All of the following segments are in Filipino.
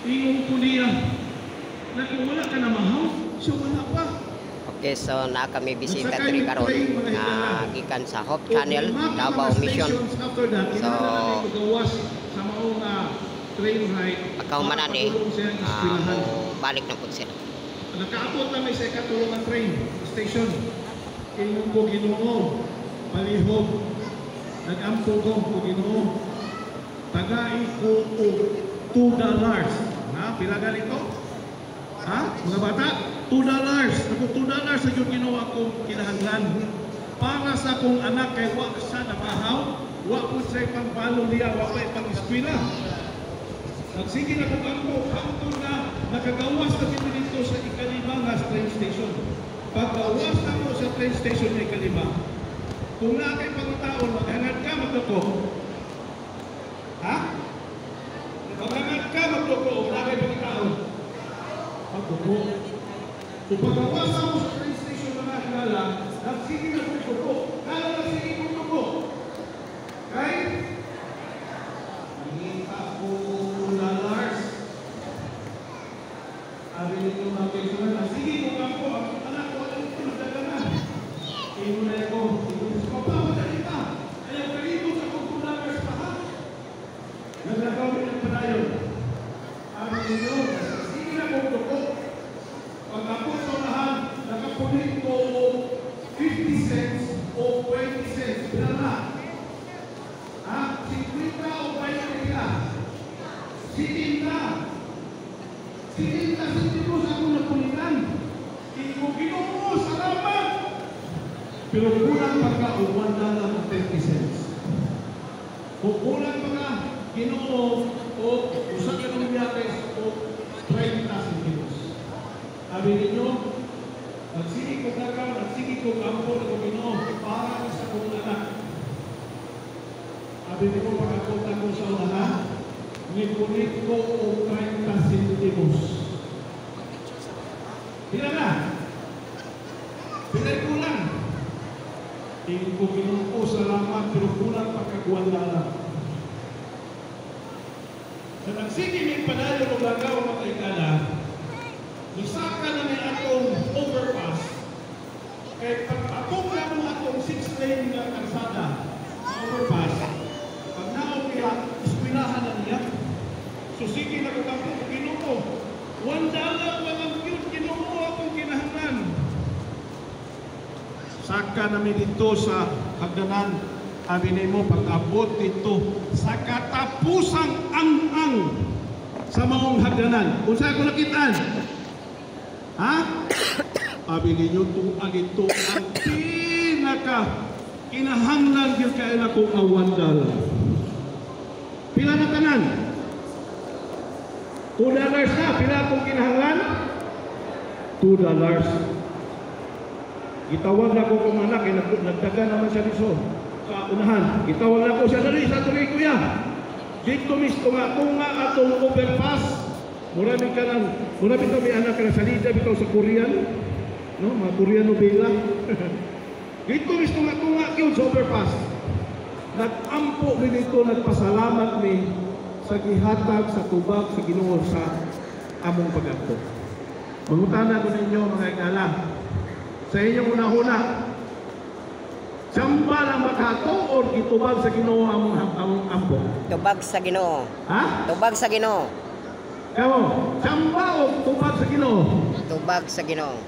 Iyong puliya. Na kung wala ka na mahaw, siya wala pa. Okay, so na kami bisita diri karon nga gikan sa Hope Channel, Davao Mission. So pagkaumanan balik na po sila. Nakaabot na may sa katulungan train station. Ingon ko Ginoo, palihog. Nag-ampo ko Ginoo. Tagai ko $2. Ha? Pila ganito? Ha? Mga bata? $2. Ako $2 sa yung ginawa kong kinahanglan. Para sa akong anak kay wak sa nabahaw, wak po sa'y pangpalo niya, wak pa'y pang-eskwila. Nagsige na kong ampo na nakagawas na kami dito sa Ikalima nga train station. Paggawas na mo sa train station na Ikalima, kung na kay pangtaon, maghangad ka, magdoko. Ha? Maghangad ka, magdoko, kung na kay pangtaon. Magdoko. Kung paggawas na mo sa train station na nakilala, nagsige na kong doko. Kala na sige kong doko. Kaya, nangita ko $2. Sabi ninyo mga kailangan, sige kung ako, ang anak ko, alam ko, nagdaganan. Inunay ko, papa, madali ka. Ayaw kalito sa kong $2 pa ha. Nagagawin ng panayon. Sabi ninyo, sige na kong doko. Pag ako sa unahan, nakapunin ko 50 cents o 20 cents. Bila na. Ha? 50 o 20 ka. Sige na. Sige na, sige ko sa akong napulitan. Ginoo, salamat. Pero kulang pagka o $1.50. Kung kulang pagka, Ginoo, o usap ka ng biyates o 30 centimos. Sabi ninyo, nagsige ko kagaw, nagsige ko kampo ng Ginoo para sa kong anak. Sabi ninyo, pagkapunta ko sa unahan, ngunit ko o 30 centimos. Bila na? Bila'y kulang. Tingin ko Ginoo, salamat, pero kulang pagkakuan na lang. Sa nagsige may panayo ng bagaw mga kaigala, isaka na may atong overpass, kaya pag-apong na mo atong 6-lane na kalsada sa overpass, pag naopiya, ispinahan na niya. So sige na kung ako, Ginoo, $1 walang yun, Ginoo akong kinahanglan. Saka namin dito sa hagdanan, sabi mo, pag-abot dito sa katapusang ang sa maong hagdanan. Kung saan ko nakitaan? Ha? Sabi ninyo, ito ang pinaka kinahanglan yung kailan ko ang $1. Pila na tanan? $2 na, pila akong kinahanglan? $2. Gitawag na ko kung anak, nagdaga naman siya dito sa unahan. Gitawag na ko siya dali sa tuloy kuya. Dito misto nga, kung nga atong overpass, murami ka lang, murami ka may anak ka na salida, bitaw sa Korean, no? Mga Koreano bela. Dito misto nga, kung nga yun sa overpass, nag-ampo mi dito, nagpasalamat mi sa gihatag, sa tubag, sa Ginoo sa among pag-ampo. Mangutana ko ninyo mga igala, sa inyong una-una, samba lang makato o itubag sa Ginoo among ampo? Tubag sa Ginoo. Ha? Tubag sa Ginoo. Ewo, samba o tubag sa Ginoo? Tubag sa Ginoo.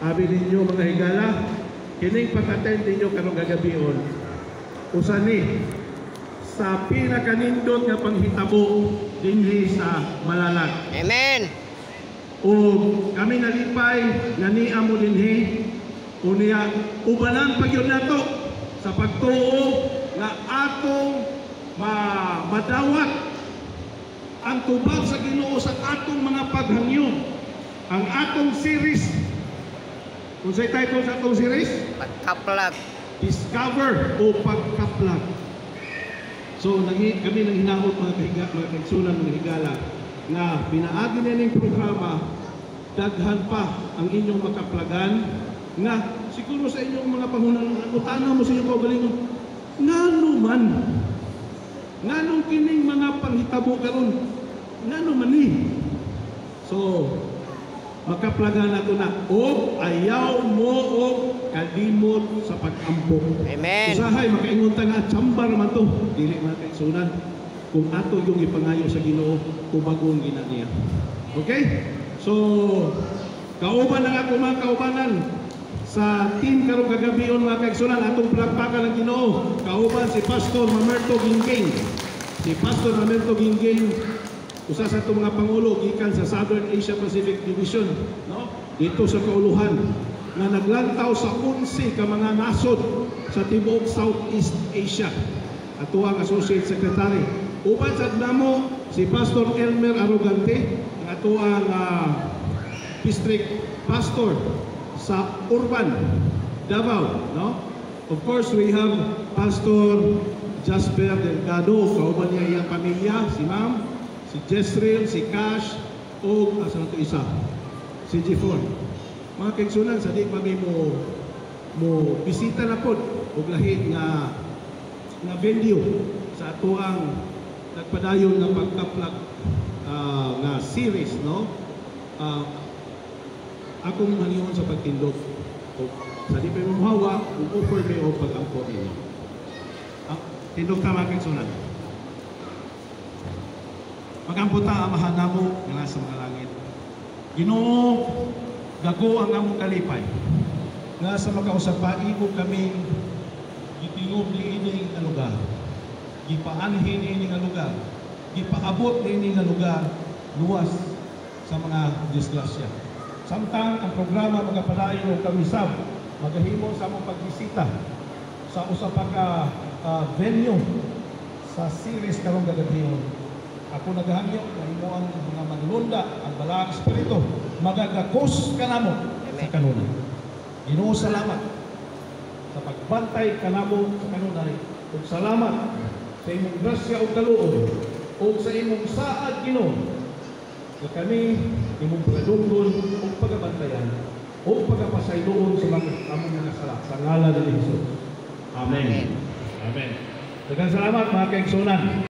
Abi ninyo mga higala, kining pag-attend ninyo karong gagabion, usani sa pinakanindot nga panghitabo dinhi sa Malalag. Amen. O kami nalipay nga niya mo dinhi unya ubanan pagyud nato sa pagtuo nga atong madawat ang tubag sa Ginoo sa atong mga paghangyo. Ang atong series, kung sa'y title sa atong series, Pagkaplag. Discover o Pagkaplag. So kami nang hinahot mga kaigsunan, mga higala, na pinaagi na ng programa, daghan pa ang inyong makaplagan, nga siguro sa inyong mga pangunan, utana mo sa inyong kaugalingon, nga nung kining mga panghitabo karon, nga nung mani, So, makaplaga na ito na. O, ayaw mo o kalimot sa pag-ampok. Amen. Usahay, makaingon ta nga, tsambar naman to. Dili mga kaigsunan. Kung ato yung ipangayo sa Ginoo, kubagong ginaniya. Okay? So, kauban na nga po mga kaubanan. Sa team karong kagabion mga kaigsunan, atong palakpakan ng Ginoo. Kauban si Pastor Mamerto Gingging. Si Pastor Mamerto Gingging, usa sa itong mga pangulo gikan sa Southern Asia Pacific Division, no? Dito sa kauluhan na naglantaw sa 11 ka mga nasod sa tibuok Southeast Asia. Ato ang Associate Secretary. Uban sa namo si Pastor Elmer Arrogante, ang ato ang District Pastor sa Urban, Davao, no? Of course, we have Pastor Jasper Delgado, kauban niya iyang pamilya, si Ma'am, si Jezreel, si Cash, o asa na ito isa, si G4. Mga kaigsunan, sa di kami mo bisita na po o lahit nga venue sa ato ang nagpadayon ng pagkaplag nga series, no? Akong maniyon sa pagtindog. Sa di pa mo mahawa, offer kayo pag-angkot ninyo. Tindog ta mga kaigsunan. Magamputa ang mahanamo nga sa mga langit. Ginoo, gago ang among kalipay. Nga sa makausapaigo kami gitingob ni ining nga lugar. Gipaanhin ni nga lugar. Gipaabot ni nga lugar luwas sa mga disgrasya. Samtang ang programa magapadayon o kamisab, magahimo sa among pagbisita sa usa pa ka venue sa series karong gagabion. Ako naghangyo na imo ang mga manlunda, ang balaang espiritu, magagakos ka namo sa kanunay. Ginoo, salamat sa pagbantay ka namo sa kanunay. Ug salamat sa imong grasya o kaluoy o sa imong saad, Ginoo, na kami imong pagdunggon o pagabantayan o pagapasayloon sa mga among mga sala sa ngalan ni Jesus. Amen. Amen. Daghang salamat mga kaigsunan.